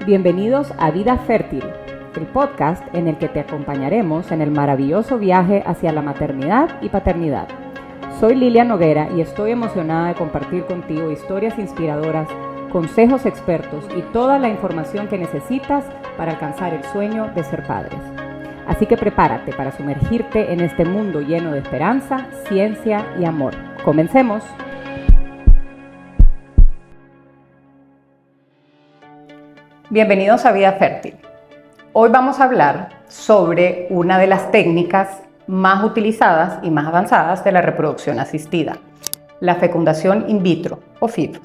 Bienvenidos a Vida Fértil, el podcast en el que te acompañaremos en el maravilloso viaje hacia la maternidad y paternidad. Soy Lilia Noguera y estoy emocionada de compartir contigo historias inspiradoras, consejos expertos y toda la información que necesitas para alcanzar el sueño de ser padres. Así que prepárate para sumergirte en este mundo lleno de esperanza, ciencia y amor. ¡Comencemos! Bienvenidos a Vida Fértil. Hoy vamos a hablar sobre una de las técnicas más utilizadas y más avanzadas de la reproducción asistida, la fecundación in vitro o FIV.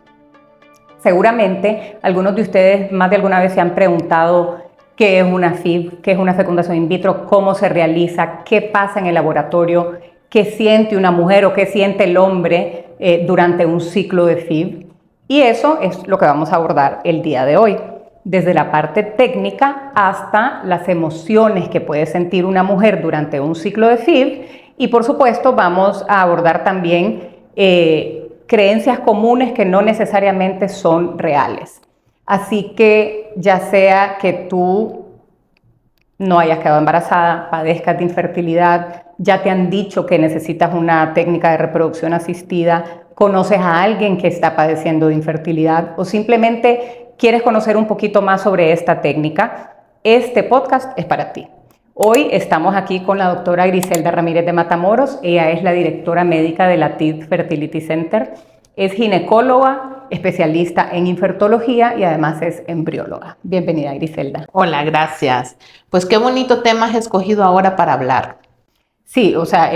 Seguramente algunos de ustedes más de alguna vez se han preguntado qué es una FIV, qué es una fecundación in vitro, cómo se realiza, qué pasa en el laboratorio, qué siente una mujer o qué siente el hombre durante un ciclo de FIV. Y eso es lo que vamos a abordar el día de hoy, desde la parte técnica hasta las emociones que puede sentir una mujer durante un ciclo de FIV. Y por supuesto vamos a abordar también creencias comunes que no necesariamente son reales. Así que ya sea que tú no hayas quedado embarazada, padezcas de infertilidad, ya te han dicho que necesitas una técnica de reproducción asistida, conoces a alguien que está padeciendo de infertilidad o simplemente quieres conocer un poquito más sobre esta técnica, este podcast es para ti. Hoy estamos aquí con la doctora Griselda Ramírez de Matamoros. Ella es la directora médica de la TID Fertility Center. Es ginecóloga, especialista en infertología y además es embrióloga. Bienvenida, Griselda. Hola, gracias. Pues qué bonito tema has escogido ahora para hablar. Sí, o sea,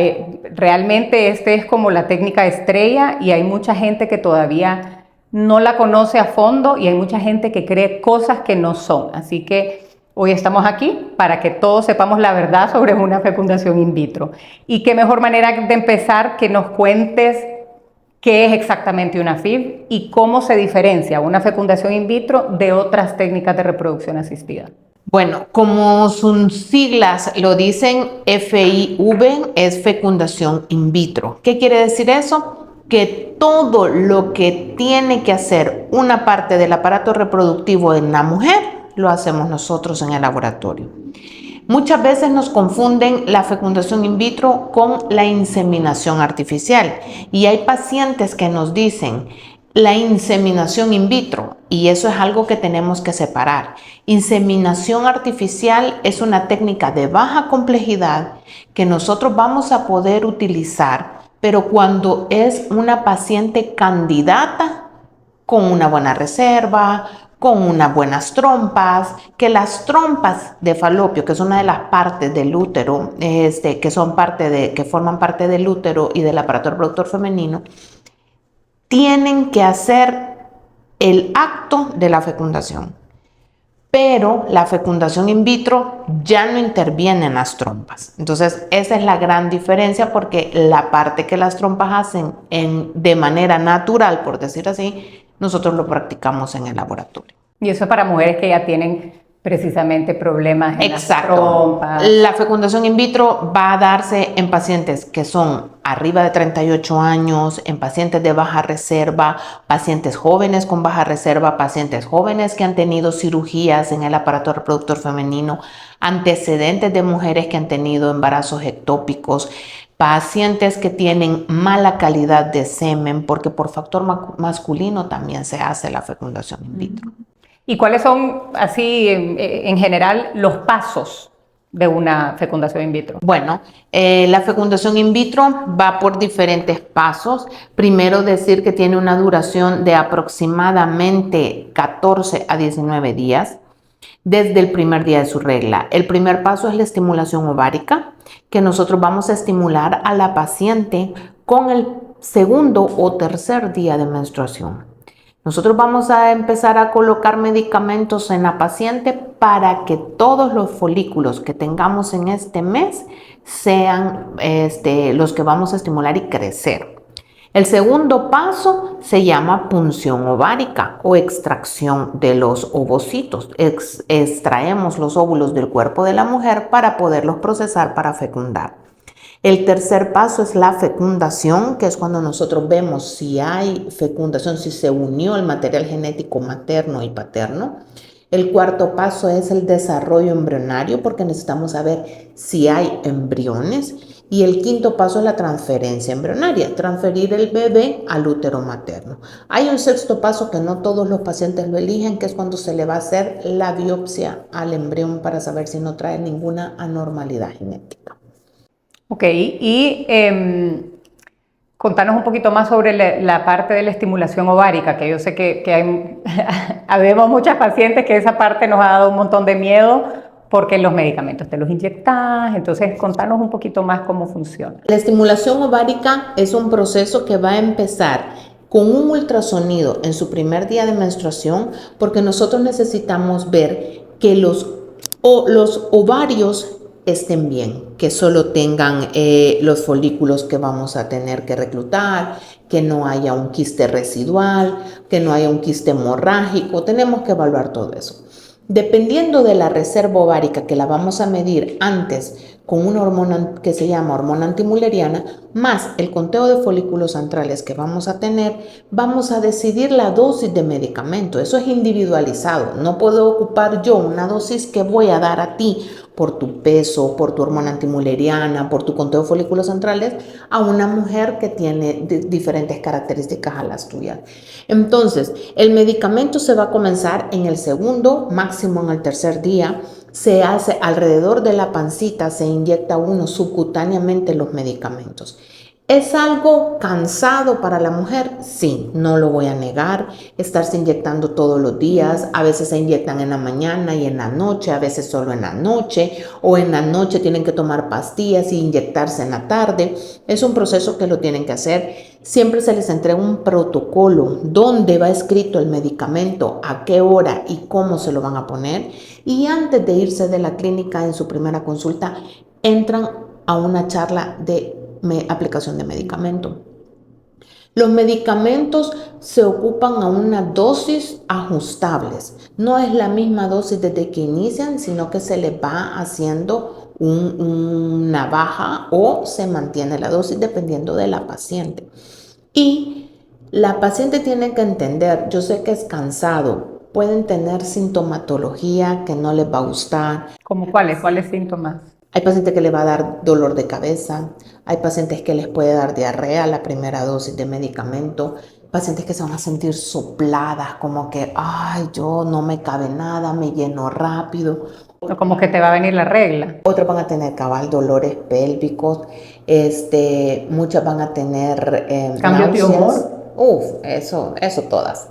realmente este es como la técnica estrella y hay mucha gente que todavía no la conoce a fondo y hay mucha gente que cree cosas que no son. Así que hoy estamos aquí para que todos sepamos la verdad sobre una fecundación in vitro. Y qué mejor manera de empezar que nos cuentes qué es exactamente una FIV y cómo se diferencia una fecundación in vitro de otras técnicas de reproducción asistida. Bueno, como sus siglas lo dicen, FIV es fecundación in vitro. ¿Qué quiere decir eso? Que todo lo que tiene que hacer una parte del aparato reproductivo en la mujer, lo hacemos nosotros en el laboratorio. Muchas veces nos confunden la fecundación in vitro con la inseminación artificial y hay pacientes que nos dicen la inseminación in vitro y eso es algo que tenemos que separar. Inseminación artificial es una técnica de baja complejidad que nosotros vamos a poder utilizar, pero cuando es una paciente candidata con una buena reserva, con unas buenas trompas, que las trompas de falopio, que es una de las partes del útero, que forman parte del útero y del aparato reproductor femenino, tienen que hacer el acto de la fecundación. Pero la fecundación in vitro ya no interviene en las trompas. Entonces, esa es la gran diferencia porque la parte que las trompas hacen de manera natural, por decir así, nosotros lo practicamos en el laboratorio. Y eso es para mujeres que ya tienen precisamente problemas en las trompas. La fecundación in vitro va a darse en pacientes que son arriba de 38 años, en pacientes de baja reserva, pacientes jóvenes con baja reserva, pacientes jóvenes que han tenido cirugías en el aparato reproductor femenino, antecedentes de mujeres que han tenido embarazos ectópicos, pacientes que tienen mala calidad de semen, porque por factor masculino también se hace la fecundación in vitro. ¿Y cuáles son, así en general, los pasos de una fecundación in vitro? Bueno, la fecundación in vitro va por diferentes pasos. Primero decir que tiene una duración de aproximadamente 14 a 19 días desde el primer día de su regla. El primer paso es la estimulación ovárica, que nosotros vamos a estimular a la paciente con el segundo o tercer día de menstruación. Nosotros vamos a empezar a colocar medicamentos en la paciente para que todos los folículos que tengamos en este mes sean los que vamos a estimular y crecer. El segundo paso se llama punción ovárica o extracción de los ovocitos. Extraemos los óvulos del cuerpo de la mujer para poderlos procesar para fecundar. El tercer paso es la fecundación, que es cuando nosotros vemos si hay fecundación, si se unió el material genético materno y paterno. El cuarto paso es el desarrollo embrionario, porque necesitamos saber si hay embriones. Y el quinto paso es la transferencia embrionaria, transferir el bebé al útero materno. Hay un sexto paso que no todos los pacientes lo eligen, que es cuando se le va a hacer la biopsia al embrión para saber si no trae ninguna anormalidad genética. Ok, y contanos un poquito más sobre la parte de la estimulación ovárica, que yo sé que hay, habemos muchas pacientes que esa parte nos ha dado un montón de miedo porque los medicamentos te los inyectas. Entonces, contanos un poquito más cómo funciona. La estimulación ovárica es un proceso que va a empezar con un ultrasonido en su primer día de menstruación, porque nosotros necesitamos ver que los ovarios estén bien, que solo tengan los folículos que vamos a tener que reclutar, que no haya un quiste residual, que no haya un quiste hemorrágico. Tenemos que evaluar todo eso. Dependiendo de la reserva ovárica, que la vamos a medir antes con una hormona que se llama hormona antimuleriana, más el conteo de folículos antrales que vamos a tener, vamos a decidir la dosis de medicamento. Eso es individualizado. No puedo ocupar yo una dosis que voy a dar a ti por tu peso, por tu hormona antimuleriana, por tu conteo de folículos centrales, a una mujer que tiene diferentes características a las tuyas. Entonces, el medicamento se va a comenzar en el segundo, máximo en el tercer día. Se hace alrededor de la pancita, se inyecta uno subcutáneamente los medicamentos. ¿Es algo cansado para la mujer? Sí, no lo voy a negar. Estarse inyectando todos los días, a veces se inyectan en la mañana y en la noche, a veces solo en la noche, o en la noche tienen que tomar pastillas y inyectarse en la tarde. Es un proceso que lo tienen que hacer. Siempre se les entrega un protocolo donde va escrito el medicamento, a qué hora y cómo se lo van a poner. Y antes de irse de la clínica en su primera consulta, entran a una charla de aplicación de medicamento. Los medicamentos se ocupan a una dosis ajustables. No es la misma dosis desde que inician, sino que se les va haciendo una baja o se mantiene la dosis dependiendo de la paciente. Y la paciente tiene que entender, yo sé que es cansado, pueden tener sintomatología que no les va a gustar. ¿Cómo cuáles? ¿Cuáles síntomas? Hay pacientes que les va a dar dolor de cabeza, hay pacientes que les puede dar diarrea la primera dosis de medicamento, pacientes que se van a sentir sopladas, como que, ay, yo no me cabe nada, me lleno rápido. O como que te va a venir la regla. Otros van a tener dolores pélvicos, muchas van a tener ¿Cambios de humor? Eso todas.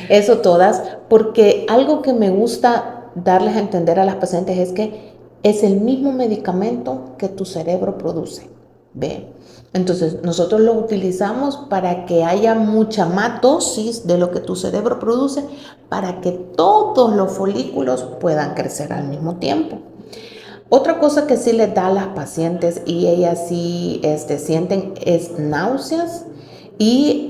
Eso todas, porque algo que me gusta darles a entender a las pacientes es que es el mismo medicamento que tu cerebro produce, ¿ve? Entonces, nosotros lo utilizamos para que haya mucha más dosis de lo que tu cerebro produce, para que todos los folículos puedan crecer al mismo tiempo. Otra cosa que sí les da a las pacientes y ellas sí sienten es náuseas y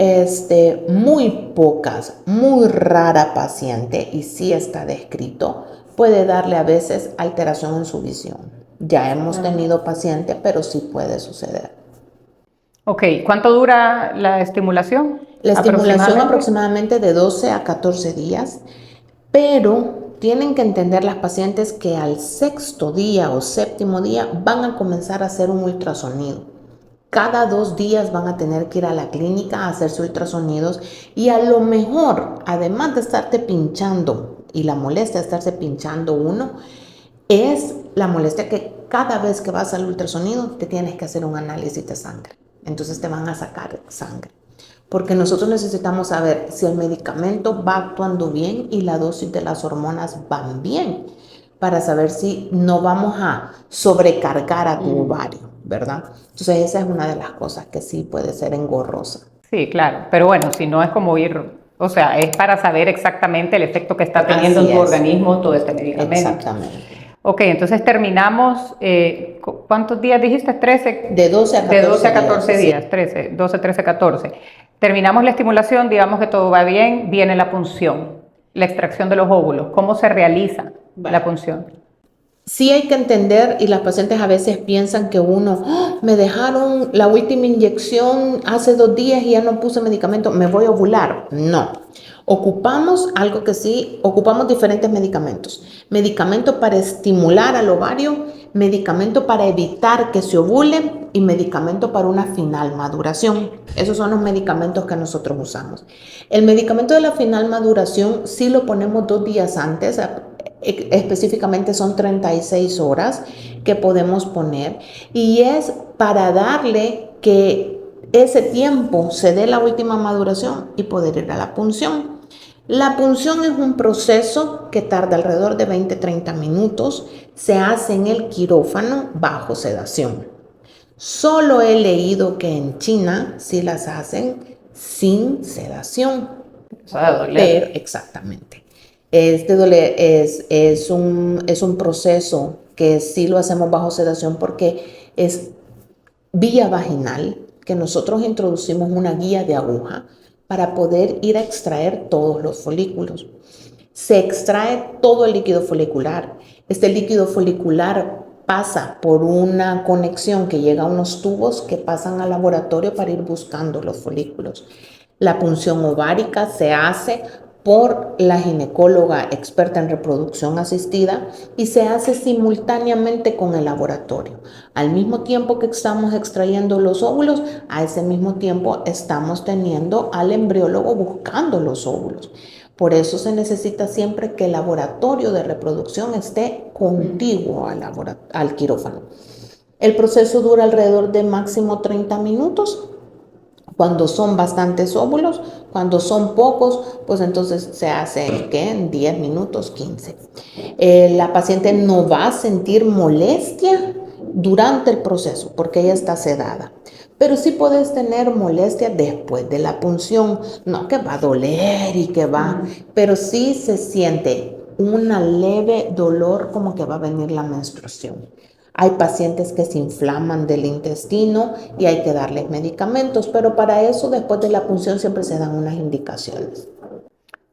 muy pocas, muy rara paciente, y sí está descrito, puede darle a veces alteración en su visión. Ya hemos tenido pacientes, pero sí puede suceder. Ok, ¿cuánto dura la estimulación? La estimulación aproximadamente de 12 a 14 días, pero tienen que entender las pacientes que al sexto día o séptimo día van a comenzar a hacer un ultrasonido. Cada 2 días van a tener que ir a la clínica a hacerse ultrasonidos y a lo mejor, además de estarte pinchando y la molestia de estarse pinchando uno, es la molestia que cada vez que vas al ultrasonido te tienes que hacer un análisis de sangre. Entonces te van a sacar sangre. Porque nosotros necesitamos saber si el medicamento va actuando bien y la dosis de las hormonas van bien, para saber si no vamos a sobrecargar a tu ovario, ¿verdad? Entonces esa es una de las cosas que sí puede ser engorrosa. Sí, claro, pero bueno, si no es como ir, o sea, es para saber exactamente el efecto que está teniendo en tu organismo todo este medicamento. Exactamente. Ok, entonces terminamos, ¿cuántos días dijiste? 13. De 12 a 14 días. De 12 a 14 días, sí. 13, 12, 13, 14. Terminamos la estimulación, digamos que todo va bien, viene la punción, la extracción de los óvulos. ¿Cómo se realiza la punción? Sí hay que entender, y las pacientes a veces piensan que me dejaron la última inyección hace 2 días y ya no puse medicamento, me voy a ovular. No, Ocupamos algo que sí, ocupamos diferentes medicamentos. Medicamento para estimular al ovario, medicamento para evitar que se ovule y medicamento para una final maduración. Esos son los medicamentos que nosotros usamos. El medicamento de la final maduración sí lo ponemos 2 días antes, específicamente son 36 horas que podemos poner y es para darle que ese tiempo se dé la última maduración y poder ir a la punción. La punción es un proceso que tarda alrededor de 20-30 minutos. Se hace en el quirófano bajo sedación. Solo he leído que en China sí las hacen sin sedación. Eso debe doler. Pero, exactamente. Es un proceso que sí lo hacemos bajo sedación porque es vía vaginal que nosotros introducimos una guía de aguja para poder ir a extraer todos los folículos. Se extrae todo el líquido folicular. Este líquido folicular pasa por una conexión que llega a unos tubos que pasan al laboratorio para ir buscando los folículos. La punción ovárica se hace por la ginecóloga experta en reproducción asistida y se hace simultáneamente con el laboratorio. Al mismo tiempo que estamos extrayendo los óvulos, a ese mismo tiempo estamos teniendo al embriólogo buscando los óvulos. Por eso se necesita siempre que el laboratorio de reproducción esté contiguo al quirófano. El proceso dura alrededor de máximo 30 minutos. Cuando son bastantes óvulos, cuando son pocos, pues entonces se hace ¿qué? En 10 minutos, 15. La paciente no va a sentir molestia durante el proceso porque ella está sedada. Pero sí puedes tener molestia después de la punción. No que va a doler y que va, pero sí se siente una leve dolor como que va a venir la menstruación. Hay pacientes que se inflaman del intestino y hay que darles medicamentos, pero para eso después de la punción siempre se dan unas indicaciones.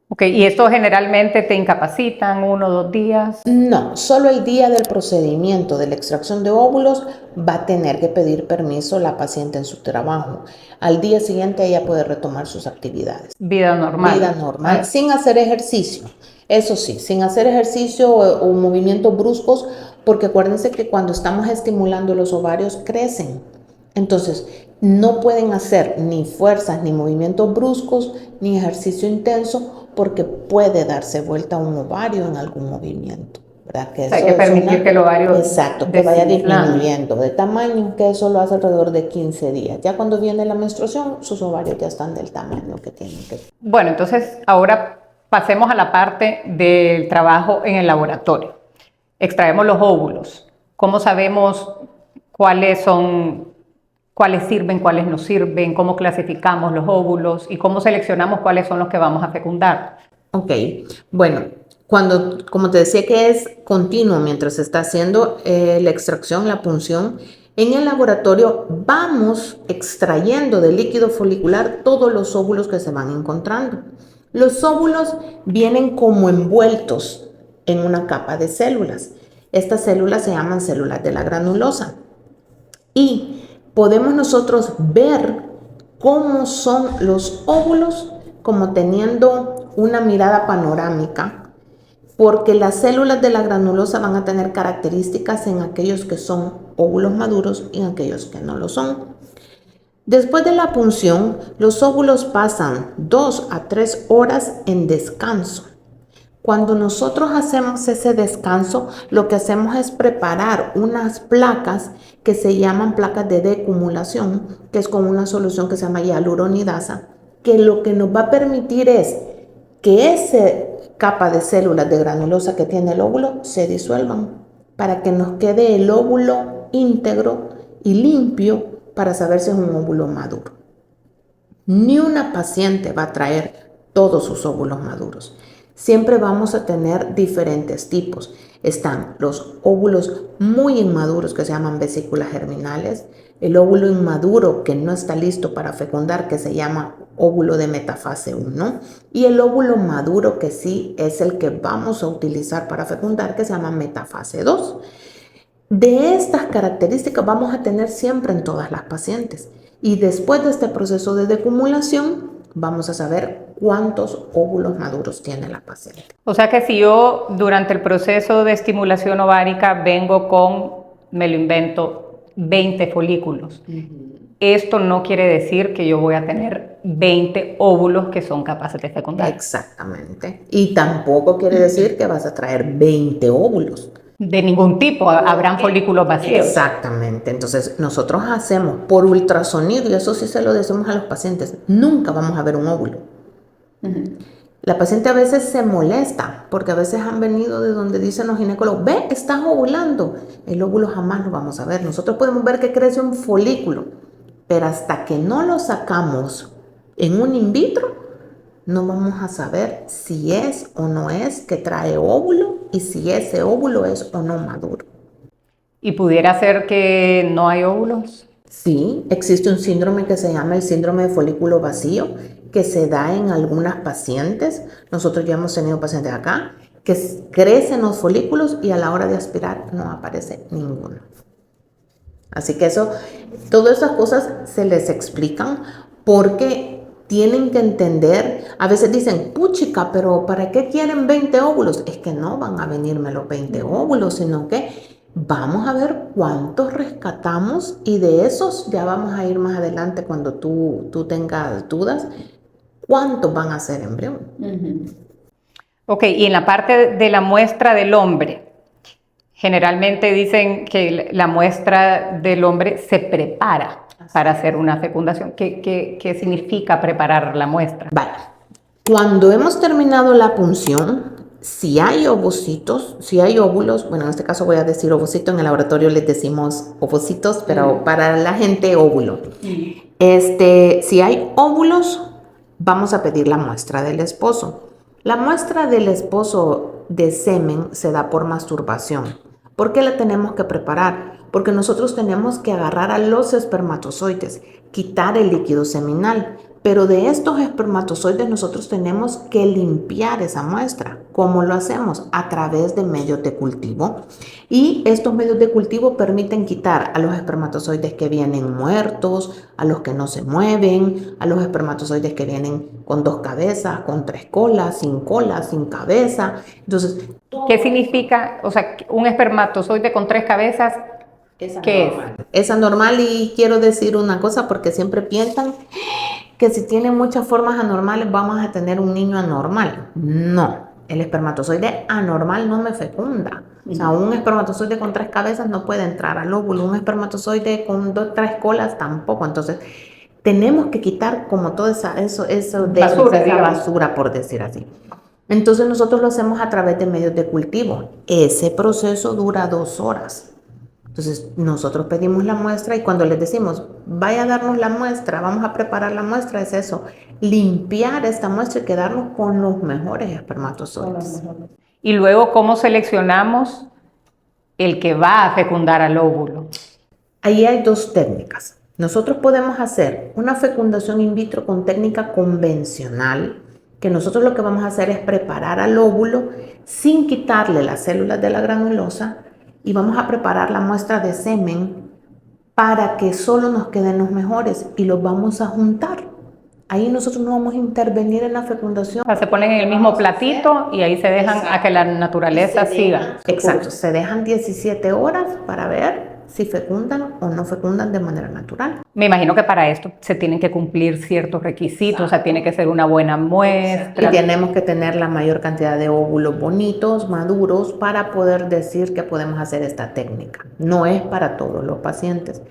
Ok, ¿y esto generalmente te incapacitan 1 o 2 días? No, solo el día del procedimiento de la extracción de óvulos va a tener que pedir permiso la paciente en su trabajo. Al día siguiente ella puede retomar sus actividades. Vida normal. Vida normal, sin hacer ejercicio. Eso sí, sin hacer ejercicio o movimientos bruscos, porque acuérdense que cuando estamos estimulando los ovarios crecen. Entonces, no pueden hacer ni fuerzas, ni movimientos bruscos, ni ejercicio intenso, porque puede darse vuelta un ovario en algún movimiento. ¿Verdad? Que hay que permitir que el ovario exacto, que vaya disminuyendo de tamaño, que eso lo hace alrededor de 15 días. Ya cuando viene la menstruación, sus ovarios ya están del tamaño que tienen que ser. Bueno, entonces ahora pasemos a la parte del trabajo en el laboratorio. Extraemos los óvulos. ¿Cómo sabemos cuáles sirven, cuáles no sirven? ¿Cómo clasificamos los óvulos? ¿Y cómo seleccionamos cuáles son los que vamos a fecundar? Ok, bueno, como te decía que es continuo mientras se está haciendo la extracción, la punción, en el laboratorio vamos extrayendo del líquido folicular todos los óvulos que se van encontrando. Los óvulos vienen como envueltos en una capa de células. Estas células se llaman células de la granulosa. Y podemos nosotros ver cómo son los óvulos como teniendo una mirada panorámica, porque las células de la granulosa van a tener características en aquellos que son óvulos maduros y en aquellos que no lo son. Después de la punción, los óvulos pasan 2 a 3 horas en descanso. Cuando nosotros hacemos ese descanso, lo que hacemos es preparar unas placas que se llaman placas de decumulación, que es con una solución que se llama hialuronidasa, que lo que nos va a permitir es que esa capa de células de granulosa que tiene el óvulo se disuelvan para que nos quede el óvulo íntegro y limpio para saber si es un óvulo maduro. Ni una paciente va a traer todos sus óvulos maduros. Siempre vamos a tener diferentes tipos. Están los óvulos muy inmaduros que se llaman vesículas germinales, el óvulo inmaduro que no está listo para fecundar que se llama óvulo de metafase 1 y el óvulo maduro que sí es el que vamos a utilizar para fecundar que se llama metafase 2. De estas características vamos a tener siempre en todas las pacientes y después de este proceso de decumulación vamos a saber cuántos óvulos maduros tiene la paciente. O sea que si yo durante el proceso de estimulación ovárica vengo con, me lo invento, 20 folículos, esto no quiere decir que yo voy a tener 20 óvulos que son capaces de fecundar. Exactamente. Y tampoco quiere decir que vas a traer 20 óvulos. De ningún tipo, habrán folículos vacíos. Exactamente. Entonces, nosotros hacemos por ultrasonido, y eso sí se lo decimos a los pacientes, nunca vamos a ver un óvulo. La paciente a veces se molesta, porque a veces han venido de donde dicen los ginecólogos, ve, estás ovulando. El óvulo jamás lo vamos a ver. Nosotros podemos ver que crece un folículo, pero hasta que no lo sacamos en un in vitro, no vamos a saber si es o no es que trae óvulo y si ese óvulo es o no maduro. ¿Y pudiera ser que no hay óvulos? Sí, existe un síndrome que se llama el síndrome de folículo vacío, que se da en algunas pacientes. Nosotros ya hemos tenido pacientes acá que crecen los folículos y a la hora de aspirar no aparece ninguno. Así que todas esas cosas se les explican porque tienen que entender. A veces dicen, puchica, pero ¿para qué quieren 20 óvulos? Es que no van a venirme los 20 óvulos, sino que vamos a ver cuántos rescatamos y de esos ya vamos a ir más adelante cuando tú tengas dudas, cuántos van a ser embrión. Ok, y en la parte de la muestra del hombre, generalmente dicen que la muestra del hombre se prepara para hacer una fecundación. ¿Qué significa preparar la muestra? Vale. Cuando hemos terminado la punción, si hay ovocitos, si hay óvulos, bueno, en este caso voy a decir ovocito, en el laboratorio les decimos ovocitos, pero para la gente óvulo. Si hay óvulos, vamos a pedir la muestra del esposo. La muestra del esposo de semen se da por masturbación. ¿Por qué la tenemos que preparar? Porque nosotros tenemos que agarrar a los espermatozoides, quitar el líquido seminal. Pero de estos espermatozoides nosotros tenemos que limpiar esa muestra. ¿Cómo lo hacemos? A través de medios de cultivo. Y estos medios de cultivo permiten quitar a los espermatozoides que vienen muertos, a los que no se mueven, a los espermatozoides que vienen con 2 cabezas, con 3 colas, sin cabeza. Entonces, ¿qué significa? O sea, un espermatozoide con 3 cabezas, ¿qué es? Es anormal, y quiero decir una cosa porque siempre piensan que si tienen muchas formas anormales vamos a tener un niño anormal. No, el espermatozoide anormal no me fecunda. O sea, un espermatozoide con 3 cabezas no puede entrar al óvulo, un espermatozoide con 3 colas tampoco. Entonces, tenemos que quitar como toda esa basura, por decir así. Entonces, nosotros lo hacemos a través de medios de cultivo. Ese proceso dura 2 horas. Entonces, nosotros pedimos la muestra y cuando les decimos, vaya a darnos la muestra, vamos a preparar la muestra, es eso, limpiar esta muestra y quedarnos con los mejores espermatozoides. Y luego, ¿cómo seleccionamos el que va a fecundar al óvulo? Ahí hay 2 técnicas. Nosotros podemos hacer una fecundación in vitro con técnica convencional, que nosotros lo que vamos a hacer es preparar al óvulo sin quitarle las células de la granulosa, y vamos a preparar la muestra de semen para que solo nos queden los mejores y los vamos a juntar. Ahí nosotros no vamos a intervenir en la fecundación. O sea, se ponen en el mismo platito y ahí se dejan a que la naturaleza siga. Exacto, se dejan 17 horas para ver si fecundan o no fecundan de manera natural. Me imagino que para esto se tienen que cumplir ciertos requisitos, o sea, tiene que ser una buena muestra. Y tenemos que tener la mayor cantidad de óvulos bonitos, maduros, para poder decir que podemos hacer esta técnica. No es para todos los pacientes.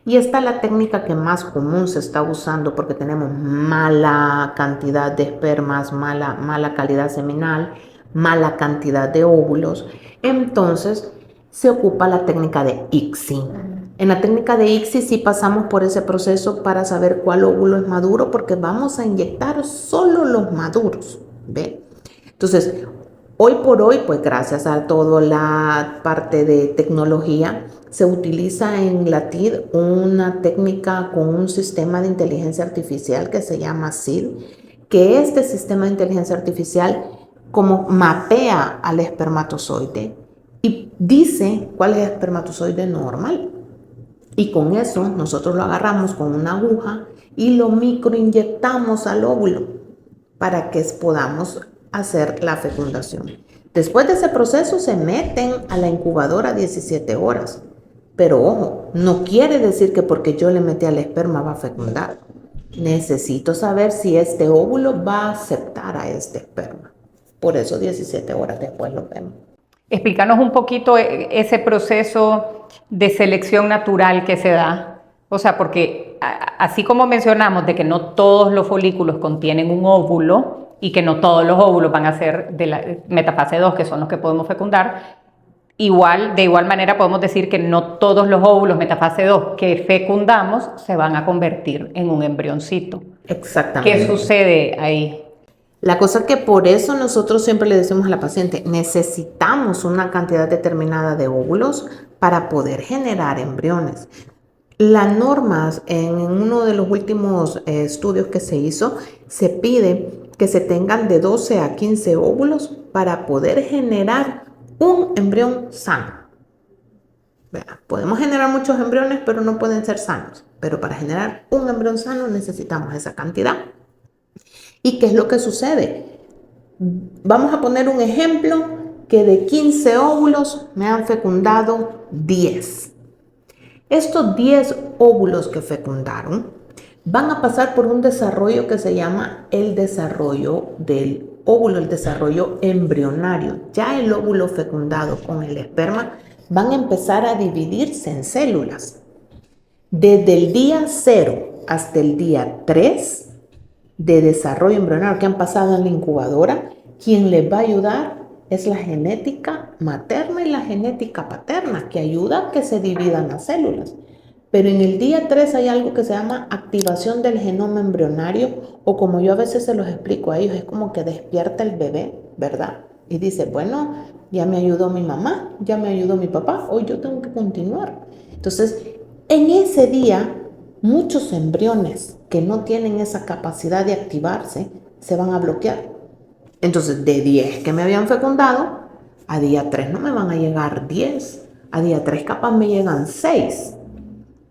Y esta es la técnica que más común se está usando porque tenemos mala cantidad de espermas, mala calidad seminal, mala cantidad de óvulos. Entonces, se ocupa la técnica de ICSI. En la técnica de ICSI sí pasamos por ese proceso para saber cuál óvulo es maduro, porque vamos a inyectar solo los maduros, ¿ve? Entonces, hoy por hoy, pues gracias a toda la parte de tecnología, se utiliza en la TID una técnica con un sistema de inteligencia artificial que se llama SID, que este sistema de inteligencia artificial como mapea al espermatozoide y dice cuál es el espermatozoide normal. Y con eso nosotros lo agarramos con una aguja y lo microinyectamos al óvulo. para que podamos hacer la fecundación. Después de ese proceso se meten a la incubadora 17 horas. Pero ojo, no quiere decir que porque yo le metí al esperma va a fecundar. Necesito saber si este óvulo va a aceptar a este esperma. Por eso 17 horas después lo vemos. Explícanos un poquito ese proceso de selección natural que se da. O sea, porque así como mencionamos de que no todos los folículos contienen un óvulo y que no todos los óvulos van a ser de la metafase 2, que son los que podemos fecundar, de igual manera podemos decir que no todos los óvulos metafase 2 que fecundamos se van a convertir en un embrioncito. Exactamente. ¿Qué sucede ahí? La cosa es que por eso nosotros siempre le decimos a la paciente, necesitamos una cantidad determinada de óvulos para poder generar embriones. Las normas, en uno de los últimos estudios que se hizo, se pide que se tengan de 12 a 15 óvulos para poder generar un embrión sano. Podemos generar muchos embriones, pero no pueden ser sanos. Pero para generar un embrión sano necesitamos esa cantidad. ¿Y qué es lo que sucede? Vamos a poner un ejemplo que de 15 óvulos me han fecundado 10. Estos 10 óvulos que fecundaron van a pasar por un desarrollo que se llama el desarrollo del óvulo, el desarrollo embrionario. Ya el óvulo fecundado con el esperma van a empezar a dividirse en células. Desde el día 0 hasta el día 3 de desarrollo embrionario que han pasado en la incubadora, quien les va a ayudar es la genética materna y la genética paterna, que ayuda a que se dividan las células. Pero en el día 3 hay algo que se llama activación del genoma embrionario, o como yo a veces se los explico a ellos, es como que despierta el bebé, ¿verdad? Y dice, bueno, ya me ayudó mi mamá, ya me ayudó mi papá, hoy yo tengo que continuar. Entonces, en ese día, muchos embriones que no tienen esa capacidad de activarse se van a bloquear. Entonces, de 10 que me habían fecundado, a día 3 no me van a llegar 10. A día 3 capaz me llegan 6.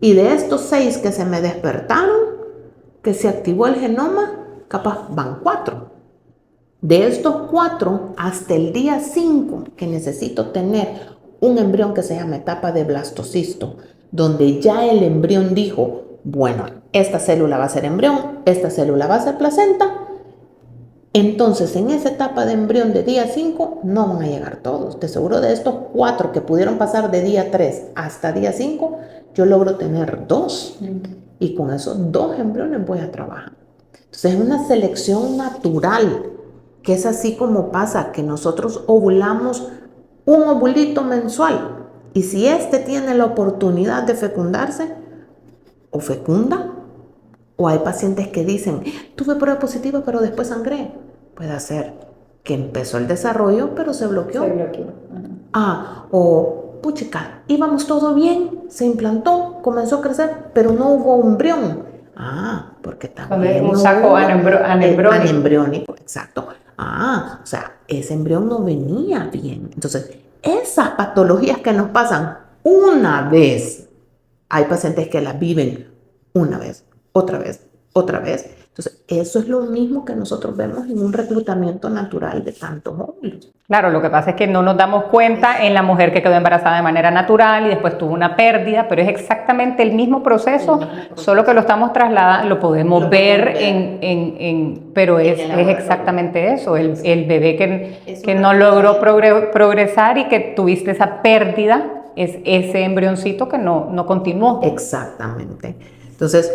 Y de estos 6 que se me despertaron, que se activó el genoma, capaz van 4. De estos 4, hasta el día 5, que necesito tener un embrión que se llama etapa de blastocisto, donde ya el embrión dijo, bueno, esta célula va a ser embrión, esta célula va a ser placenta. Entonces, en esa etapa de embrión de día 5 no van a llegar todos. De seguro de estos 4 que pudieron pasar de día 3 hasta día 5, yo logro tener 2. Y con esos 2 embriones voy a trabajar. Entonces, es una selección natural, que es así como pasa, que nosotros ovulamos un ovulito mensual. Y si este tiene la oportunidad de fecundarse, o fecunda, o hay pacientes que dicen, tuve prueba positiva, pero después sangré. Puede ser que empezó el desarrollo, pero se bloqueó. O, puchica, íbamos todo bien, se implantó, comenzó a crecer, pero no hubo embrión. Porque también un saco anembriónico. Exacto. O sea, ese embrión no venía bien. Entonces, esas patologías que nos pasan una vez, hay pacientes que las viven una vez, otra vez, otra vez. Entonces, eso es lo mismo que nosotros vemos en un reclutamiento natural de tantos óvulos. Claro, lo que pasa es que no nos damos cuenta en la mujer que quedó embarazada de manera natural y después tuvo una pérdida, pero es exactamente el mismo proceso, solo que lo estamos trasladando, lo podemos ver pero es exactamente eso, el bebé que no logró progresar y que tuviste esa pérdida, es ese embrioncito que no continuó. Exactamente. Entonces,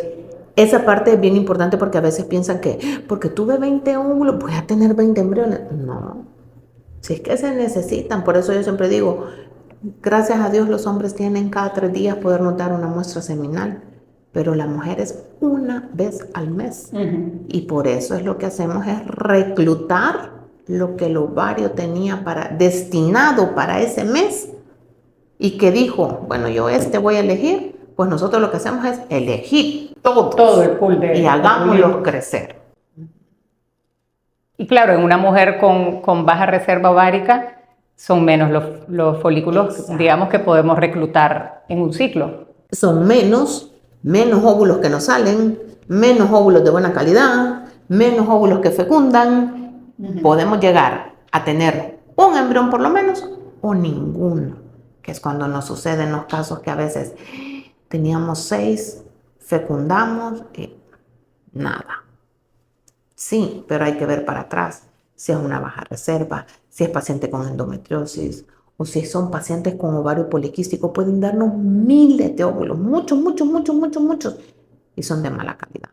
esa parte es bien importante porque a veces piensan que porque tuve 20 óvulos voy a tener 20 embriones. No, si es que se necesitan. Por eso yo siempre digo, gracias a Dios los hombres tienen cada 3 días poder notar una muestra seminal, pero la mujer es una vez al mes. Y por eso es lo que hacemos es reclutar lo que el ovario tenía destinado para ese mes y que dijo, bueno, yo voy a elegir. Pues nosotros lo que hacemos es elegir todo el pool y hagámoslo crecer. Y claro, en una mujer con baja reserva ovárica son menos los folículos, exacto, digamos, que podemos reclutar en un ciclo. Son menos óvulos que nos salen, menos óvulos de buena calidad, menos óvulos que fecundan, podemos llegar a tener un embrión por lo menos o ninguno, que es cuando nos suceden los casos que a veces teníamos 6, fecundamos y nada. Sí, pero hay que ver para atrás si es una baja reserva, si es paciente con endometriosis o si son pacientes con ovario poliquístico, pueden darnos miles de óvulos, muchos, y son de mala calidad.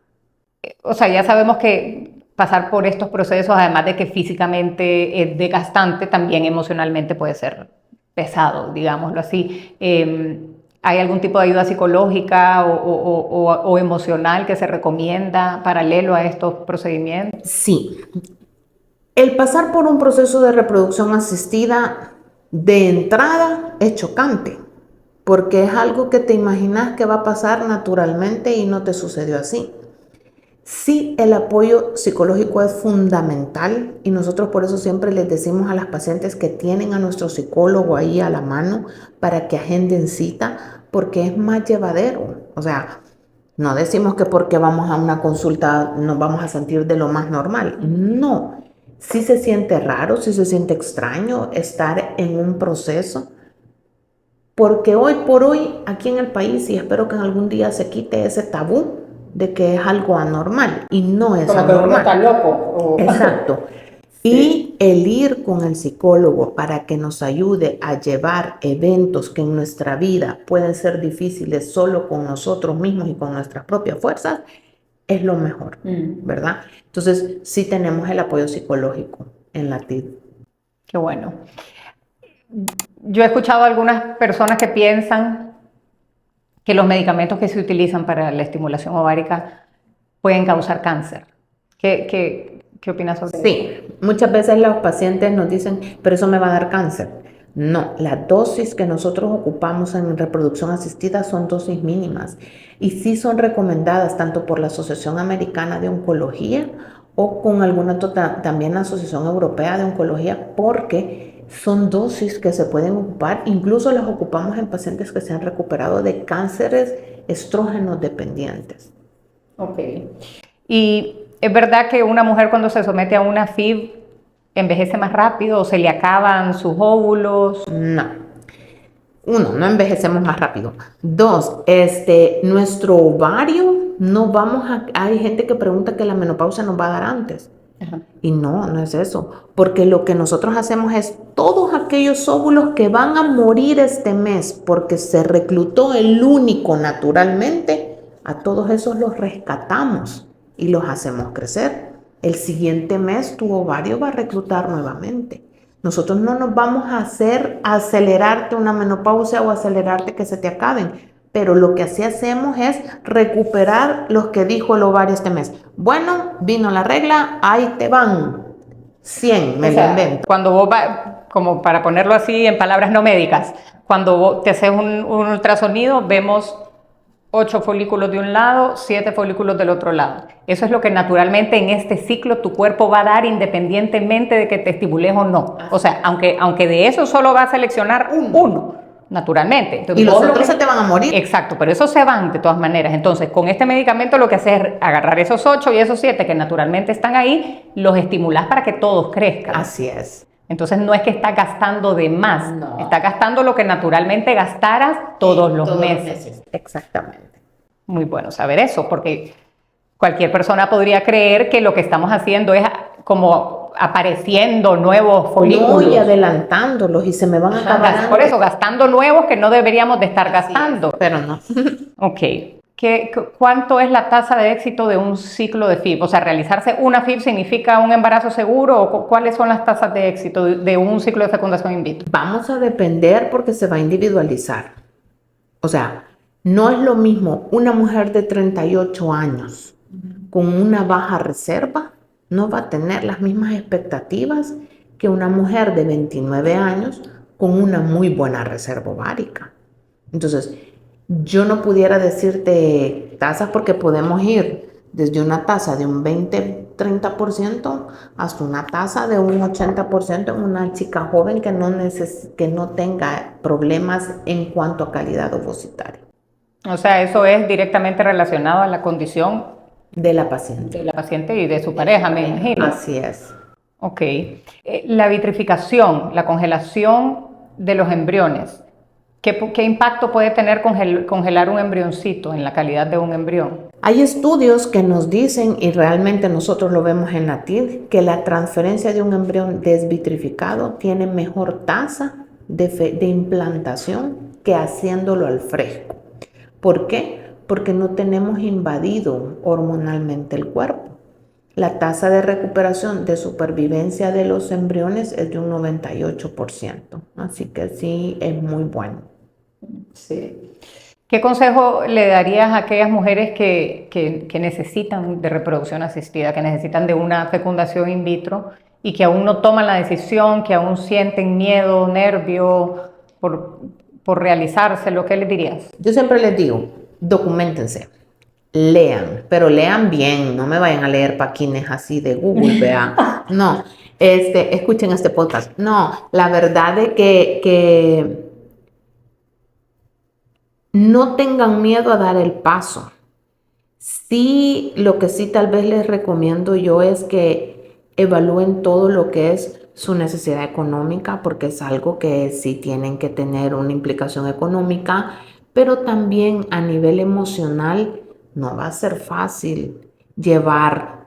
O sea, ya sabemos que pasar por estos procesos, además de que físicamente es desgastante, también emocionalmente puede ser pesado, digámoslo así. ¿Hay algún tipo de ayuda psicológica o emocional que se recomienda paralelo a estos procedimientos? Sí, el pasar por un proceso de reproducción asistida de entrada es chocante, porque es algo que te imaginas que va a pasar naturalmente y no te sucedió así. Sí, el apoyo psicológico es fundamental y nosotros por eso siempre les decimos a las pacientes que tienen a nuestro psicólogo ahí a la mano para que agenden cita, porque es más llevadero. O sea, no decimos que porque vamos a una consulta nos vamos a sentir de lo más normal. No, sí se siente raro, sí se siente extraño estar en un proceso, porque hoy por hoy aquí en el país, y espero que en algún día se quite ese tabú de que es algo anormal, y no es Como anormal. que uno está loco. Exacto. Sí. Y el ir con el psicólogo para que nos ayude a llevar eventos que en nuestra vida pueden ser difíciles solo con nosotros mismos y con nuestras propias fuerzas, es lo mejor, ¿verdad? Entonces, sí tenemos el apoyo psicológico en la TID. Qué bueno. Yo he escuchado a algunas personas que piensan que los medicamentos que se utilizan para la estimulación ovárica pueden causar cáncer. ¿Qué opinas sobre eso? Sí, muchas veces los pacientes nos dicen, pero eso me va a dar cáncer. No, la dosis que nosotros ocupamos en reproducción asistida son dosis mínimas y sí son recomendadas tanto por la Asociación Americana de Oncología o con alguna también la Asociación Europea de Oncología, porque son dosis que se pueden ocupar, incluso las ocupamos en pacientes que se han recuperado de cánceres estrógenos dependientes. Ok. ¿Y es verdad que una mujer cuando se somete a una FIV envejece más rápido o se le acaban sus óvulos? No. Uno, no envejecemos más rápido. Dos, nuestro ovario no vamos a... Hay gente que pregunta que la menopausia nos va a dar antes. Ajá. Y no es eso. Porque lo que nosotros hacemos es todos aquellos óvulos que van a morir este mes porque se reclutó el único naturalmente, a todos esos los rescatamos y los hacemos crecer. El siguiente mes tu ovario va a reclutar nuevamente. Nosotros no nos vamos a hacer acelerarte una menopausia o acelerarte que se te acaben, pero lo que sí hacemos es recuperar los que dijo el ovario este mes. Bueno, vino la regla, ahí te van. 100, me lo invento. Cuando vos como para ponerlo así en palabras no médicas, cuando vos te haces un ultrasonido, vemos 8 folículos de un lado, 7 folículos del otro lado. Eso es lo que naturalmente en este ciclo tu cuerpo va a dar independientemente de que te estimules o no. O sea, aunque de eso solo va a seleccionar uno, naturalmente. Entonces, y los otros se te van a morir. Exacto, pero esos se van de todas maneras. Entonces, con este medicamento lo que haces es agarrar esos 8 y esos 7 que naturalmente están ahí, los estimulas para que todos crezcan. Así es. Entonces no es que estás gastando de más, estás gastando lo que naturalmente gastaras todos los meses. Exactamente. Muy bueno saber eso, porque cualquier persona podría creer que lo que estamos haciendo es como apareciendo nuevos folículos. No, y adelantándolos y se me van a acabar. Por eso, gastando nuevos que no deberíamos de estar gastando. Es, pero no. Ok. ¿Cuánto es la tasa de éxito de un ciclo de FIV? O sea, ¿realizarse una FIV significa un embarazo seguro? ¿O cuáles son las tasas de éxito de un ciclo de fecundación in vitro? Vamos a depender porque se va a individualizar. O sea, no es lo mismo una mujer de 38 años con una baja reserva, no va a tener las mismas expectativas que una mujer de 29 años con una muy buena reserva ovárica. Entonces, yo no pudiera decirte tasas porque podemos ir desde una tasa de un 20-30% hasta una tasa de un 80% en una chica joven que no tenga problemas en cuanto a calidad ovocitaria. O sea, eso es directamente relacionado a la condición de la paciente. De la paciente y de su pareja, me imagino. Así es. Ok. La vitrificación, la congelación de los embriones, ¿qué impacto puede tener congelar un embrioncito en la calidad de un embrión? Hay estudios que nos dicen, y realmente nosotros lo vemos en la TID, que la transferencia de un embrión desvitrificado tiene mejor tasa de implantación que haciéndolo al fresco. ¿Por qué? Porque no tenemos invadido hormonalmente el cuerpo. La tasa de recuperación de supervivencia de los embriones es de un 98%, así que sí es muy bueno. Sí. ¿Qué consejo le darías a aquellas mujeres que necesitan de reproducción asistida, que necesitan de una fecundación in vitro y que aún no toman la decisión, que aún sienten miedo, nervio por realizárselo? ¿Qué les dirías? Yo siempre les digo, documentense, lean, pero lean bien, no me vayan a leer paquines así de Google, vean. No, escuchen este podcast. No, la verdad es que no tengan miedo a dar el paso. Sí, lo que sí tal vez les recomiendo yo es que evalúen todo lo que es su necesidad económica, porque es algo que sí tienen que tener una implicación económica, pero también a nivel emocional no va a ser fácil llevar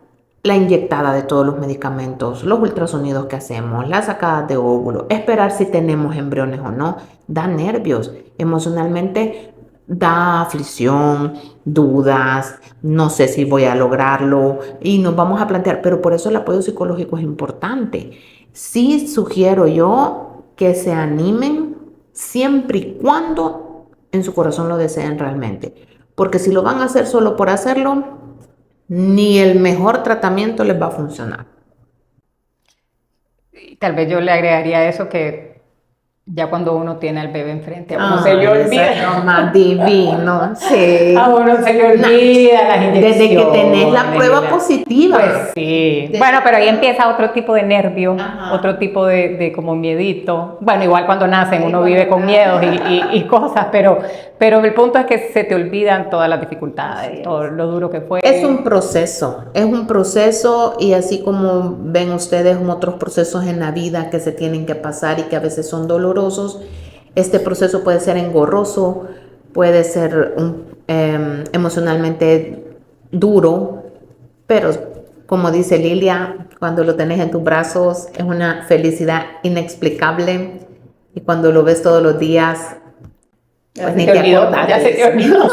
la inyectada de todos los medicamentos, los ultrasonidos que hacemos, las sacadas de óvulo, esperar si tenemos embriones o no, da nervios. Emocionalmente da aflicción, dudas, no sé si voy a lograrlo y nos vamos a plantear, pero por eso el apoyo psicológico es importante. Sí sugiero yo que se animen siempre y cuando en su corazón lo deseen realmente, porque si lo van a hacer solo por hacerlo, ni el mejor tratamiento les va a funcionar. Y tal vez yo le agregaría a eso que ya cuando uno tiene al bebé enfrente, a uno se le olvida. Es lo más divino, sí. A uno se le olvida las inyecciones. Desde que tenés la prueba positiva. Pues sí. Bueno, pero ahí empieza otro tipo de nervio, Ajá. otro tipo de como miedito. Bueno, igual cuando nacen uno vive con miedos y cosas, pero el punto es que se te olvidan todas las dificultades, todo lo duro que fue. Es un proceso y así como ven ustedes otros procesos en la vida que se tienen que pasar y que a veces son dolorosos, este proceso puede ser engorroso, puede ser emocionalmente duro, pero como dice Lilia, cuando lo tenés en tus brazos es una felicidad inexplicable y cuando lo ves todos los días, pues ni te acordás. Ya se te olvidó.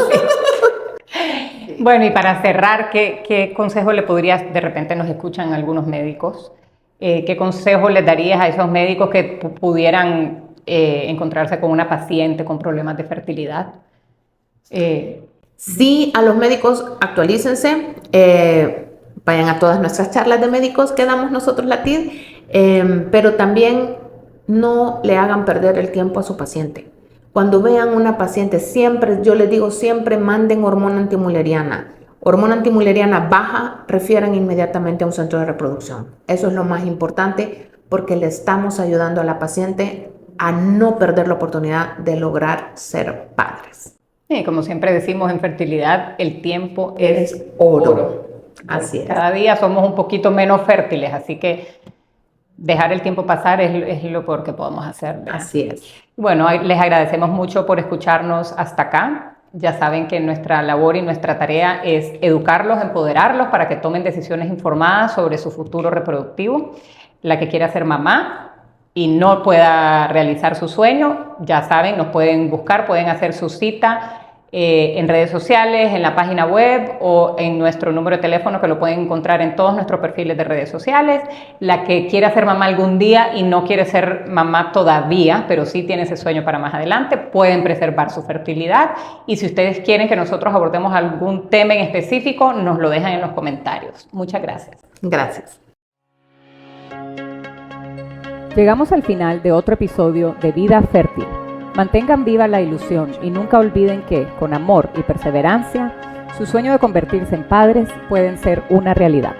Bueno, y para cerrar, ¿qué consejo le podrías, de repente nos escuchan algunos médicos, qué consejo les darías a esos médicos que pudieran encontrarse con una paciente con problemas de fertilidad? Sí, a los médicos actualícense, vayan a todas nuestras charlas de médicos que damos nosotros la TID, pero también no le hagan perder el tiempo a su paciente. Cuando vean una paciente, siempre, yo les digo, siempre manden hormona antimuleriana. Hormona antimuleriana baja, refieran inmediatamente a un centro de reproducción. Eso es lo más importante porque le estamos ayudando a la paciente a no perder la oportunidad de lograr ser padres. Sí, como siempre decimos en fertilidad, el tiempo es oro. Así es. Cada día somos un poquito menos fértiles, así que dejar el tiempo pasar es lo peor que podemos hacer, ¿verdad? Así es. Bueno, les agradecemos mucho por escucharnos hasta acá. Ya saben que nuestra labor y nuestra tarea es educarlos, empoderarlos para que tomen decisiones informadas sobre su futuro reproductivo. La que quiera ser mamá y no pueda realizar su sueño, ya saben, nos pueden buscar, pueden hacer su cita en redes sociales, en la página web o en nuestro número de teléfono que lo pueden encontrar en todos nuestros perfiles de redes sociales. La que quiera ser mamá algún día y no quiere ser mamá todavía, pero sí tiene ese sueño para más adelante, pueden preservar su fertilidad. Y si ustedes quieren que nosotros abordemos algún tema en específico, nos lo dejan en los comentarios. Muchas gracias. Gracias. Llegamos al final de otro episodio de Vida Fértil. Mantengan viva la ilusión y nunca olviden que, con amor y perseverancia, su sueño de convertirse en padres pueden ser una realidad.